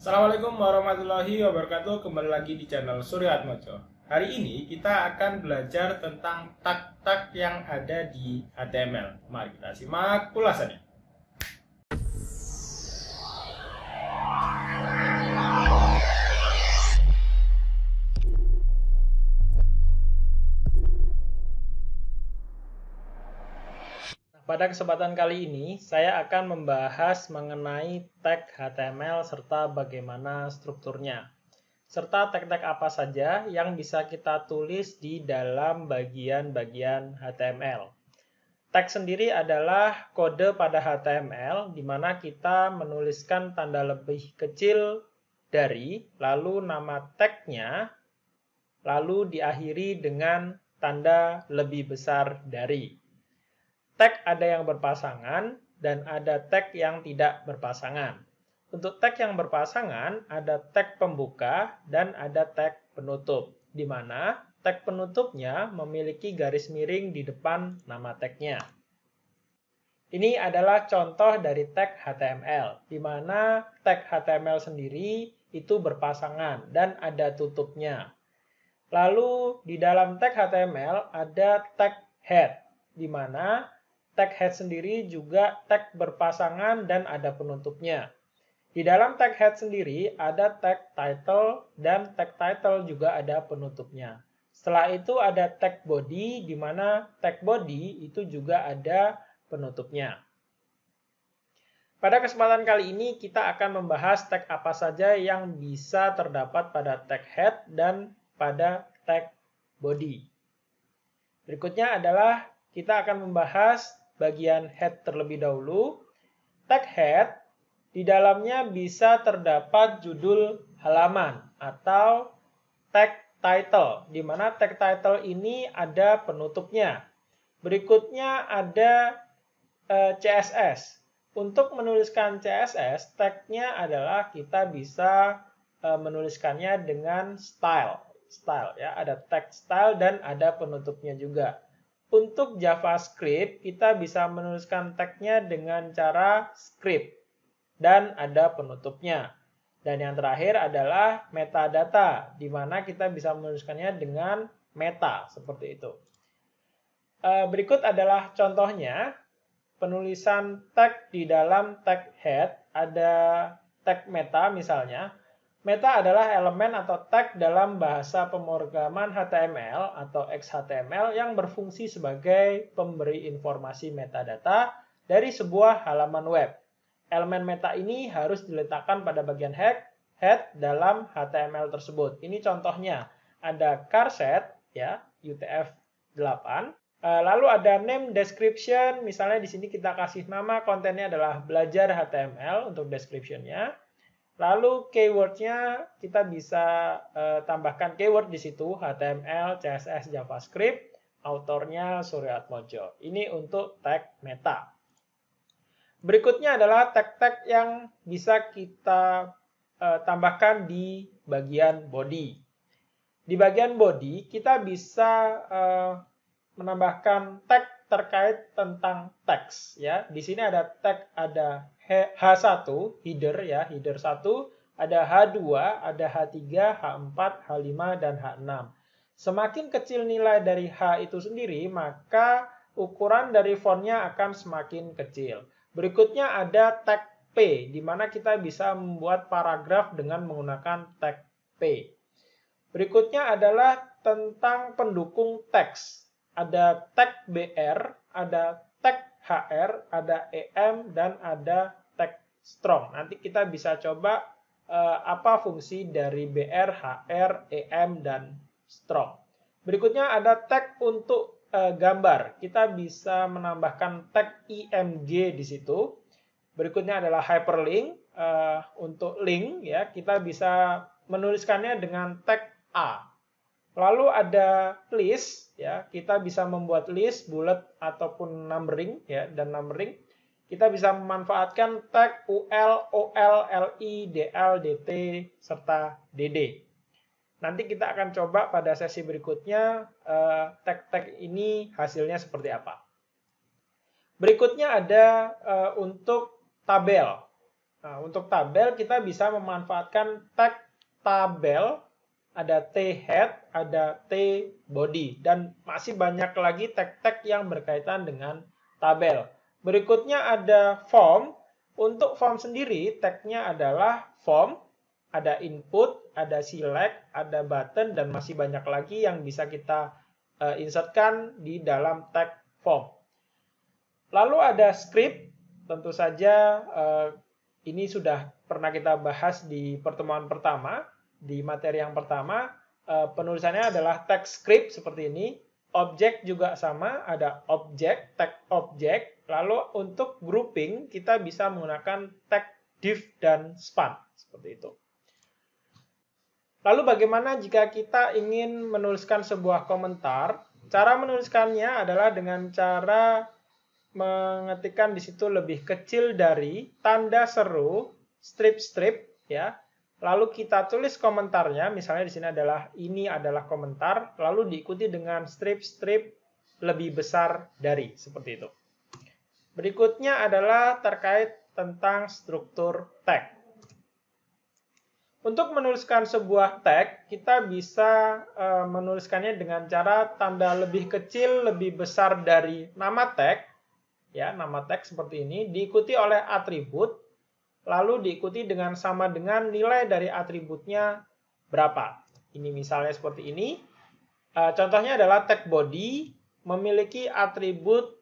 Assalamualaikum warahmatullahi wabarakatuh. Kembali lagi di channel Surya Atmojo. Hari ini kita akan belajar tentang tag-tag yang ada di HTML. Mari kita simak ulasannya. Pada kesempatan kali ini, saya akan membahas mengenai tag HTML serta bagaimana strukturnya, serta tag-tag apa saja yang bisa kita tulis di dalam bagian-bagian HTML. Tag sendiri adalah kode pada HTML, di mana kita menuliskan tanda lebih kecil dari, lalu nama tagnya, lalu diakhiri dengan tanda lebih besar dari. Tag ada yang berpasangan dan ada tag yang tidak berpasangan. Untuk tag yang berpasangan, ada tag pembuka dan ada tag penutup, di mana tag penutupnya memiliki garis miring di depan nama tagnya. Ini adalah contoh dari tag HTML, di mana tag HTML sendiri itu berpasangan dan ada tutupnya. Lalu di dalam tag HTML ada tag head, di mana tag head sendiri juga tag berpasangan dan ada penutupnya. Di dalam tag head sendiri ada tag title dan tag title juga ada penutupnya. Setelah itu ada tag body, di mana tag body itu juga ada penutupnya. Pada kesempatan kali ini kita akan membahas tag apa saja yang bisa terdapat pada tag head dan pada tag body. Berikutnya adalah kita akan membahas bagian head terlebih dahulu. Tag head, di dalamnya bisa terdapat judul halaman atau tag title, di mana tag title ini ada penutupnya. Berikutnya ada CSS. Untuk menuliskan CSS, tagnya adalah kita bisa menuliskannya dengan style ya, ada tag style dan ada penutupnya juga. Untuk JavaScript, kita bisa menuliskan tagnya dengan cara script dan ada penutupnya. Dan yang terakhir adalah metadata, di mana kita bisa menuliskannya dengan meta, seperti itu. Berikut adalah contohnya, penulisan tag di dalam tag head, ada tag meta misalnya. Meta adalah elemen atau tag dalam bahasa pemrograman HTML atau XHTML yang berfungsi sebagai pemberi informasi metadata dari sebuah halaman web. Elemen meta ini harus diletakkan pada bagian head dalam HTML tersebut. Ini contohnya, ada charset ya, UTF-8. Lalu ada name description, misalnya di sini kita kasih nama, kontennya adalah belajar HTML untuk description-nya. Lalu keyword-nya kita bisa tambahkan keyword di situ, HTML, CSS, JavaScript, autornya Surya Atmojo. Ini untuk tag meta. Berikutnya adalah tag-tag yang bisa kita tambahkan di bagian body. Di bagian body kita bisa menambahkan tag terkait tentang teks ya. Di sini ada tag, ada H1 header ya, header 1, ada H2, ada H3, H4, H5 dan H6. Semakin kecil nilai dari H itu sendiri, maka ukuran dari fontnya akan semakin kecil. Berikutnya ada tag P, di mana kita bisa membuat paragraf dengan menggunakan tag P. Berikutnya adalah tentang pendukung teks. Ada tag BR, ada tag HR, ada EM, dan ada tag strong. Nanti kita bisa coba apa fungsi dari BR, HR, EM, dan strong. Berikutnya ada tag untuk gambar. Kita bisa menambahkan tag IMG di situ. Berikutnya adalah hyperlink. Untuk link, ya, kita bisa menuliskannya dengan tag A. Lalu ada list, ya, kita bisa membuat list, bullet ataupun numbering, ya, dan numbering. Kita bisa memanfaatkan tag UL, OL, LI, DL, DT, serta DD. Nanti kita akan coba pada sesi berikutnya tag-tag ini hasilnya seperti apa. Berikutnya ada untuk tabel. Nah, untuk tabel kita bisa memanfaatkan tag tabel, ada T-head, ada T-body, dan masih banyak lagi tag-tag yang berkaitan dengan tabel. Berikutnya ada form. Untuk form sendiri, tagnya adalah form, ada input, ada select, ada button, dan masih banyak lagi yang bisa kita insertkan di dalam tag form. Lalu ada script, tentu saja ini sudah pernah kita bahas di pertemuan pertama, di materi yang pertama. Penulisannya adalah tag script seperti ini. Objek juga sama, ada objek, tag objek. Lalu untuk grouping, kita bisa menggunakan tag div dan span, seperti itu. Lalu bagaimana jika kita ingin menuliskan sebuah komentar? Cara menuliskannya adalah dengan cara mengetikkan di situ lebih kecil dari tanda seru, strip-strip, ya. Lalu kita tulis komentarnya, misalnya di sini ini adalah komentar, lalu diikuti dengan strip-strip lebih besar dari, seperti itu. Berikutnya adalah terkait tentang struktur tag. Untuk menuliskan sebuah tag, kita bisa menuliskannya dengan cara tanda lebih kecil, lebih besar dari nama tag, ya, nama tag seperti ini, diikuti oleh atribut, lalu diikuti dengan sama dengan nilai dari atributnya berapa. Ini misalnya seperti ini. Contohnya adalah tag body memiliki atribut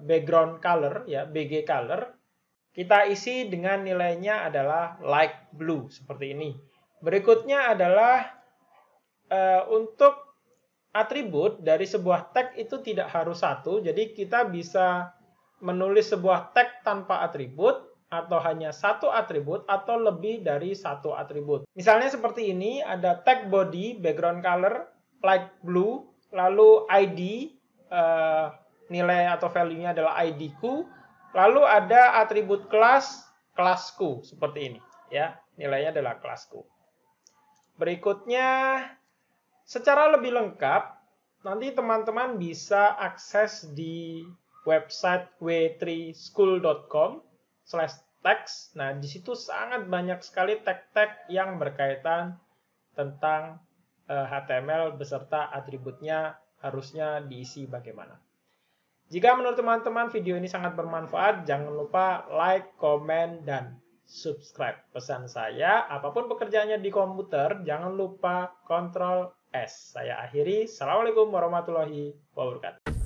background color, ya, BG color. Kita isi dengan nilainya adalah light blue, seperti ini. Berikutnya adalah untuk atribut dari sebuah tag itu tidak harus satu, jadi kita bisa menulis sebuah tag tanpa atribut, atau hanya satu atribut, atau lebih dari satu atribut. Misalnya seperti ini, ada tag body, background color, light blue, lalu ID, nilai atau value-nya adalah ID-ku, lalu ada atribut kelas, kelasku, seperti ini. Ya, nilainya adalah kelasku. Berikutnya, secara lebih lengkap, nanti teman-teman bisa akses di website w3school.com/tags. Nah, di situ sangat banyak sekali tag-tag yang berkaitan tentang HTML beserta atributnya harusnya diisi bagaimana. Jika menurut teman-teman video ini sangat bermanfaat, jangan lupa like, komen, dan subscribe. Pesan saya, apapun pekerjaannya di komputer, jangan lupa Ctrl+S. Saya akhiri. Assalamualaikum warahmatullahi wabarakatuh.